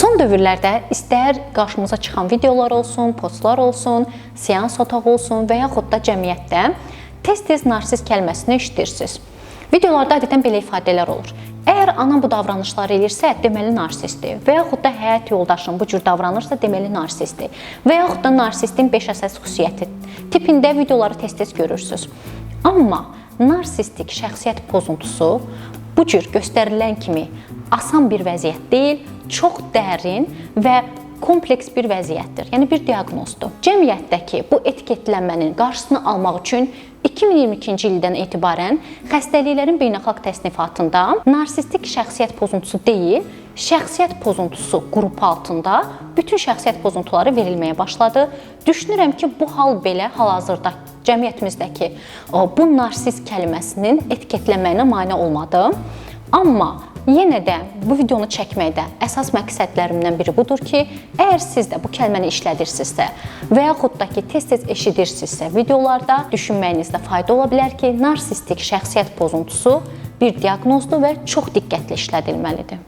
Son dövrlərdə istər qarşımıza çıxan videolar olsun, postlar olsun, seans otağı olsun və yaxud da cəmiyyətdə tez-tez narsist kəlməsini eşidirsiniz. Videolarda adətən belə ifadələr olur. Əgər anam bu davranışları elirsə, deməli narsistdir. Və yaxud da həyat yoldaşım bu cür davranırsa, deməli narsistdir. Və yaxud da narsistin 5 əsas xüsusiyyəti tipində videoları tez-tez görürsünüz. Amma narsistik şəxsiyyət pozuntusu bu cür göstərilən kimi asan bir vəziyyət deyil, çox dərin və kompleks bir vəziyyətdir. Yəni bir diaqnozdur. Cəmiyyətdəki bu etiketlənmənin qarşısını almaq üçün 2022-ci ildən etibarən xəstəliklərin beynəlxalq təsnifatında narsistik şəxsiyyət pozuntusu deyil, şəxsiyyət pozuntusu qrupu altında bütün şəxsiyyət pozuntuları verilməyə başladı. Düşünürəm ki, bu hal belə hal-hazırda cəmiyyətimizdəki bu narsist kəlməsinin etiketlənməyinə mane olmadı. Amma yenə də bu videonu çəkməkdə əsas məqsədlərimdən biri budur ki, əgər siz də bu kəlməni işlədirsinizsə və yaxud da ki, tez-tez eşidirsinizsə videolarda düşünməyinizdə fayda ola bilər ki, narsistik şəxsiyyət pozuntusu bir diaqnozdur və çox diqqətli işlədilməlidir.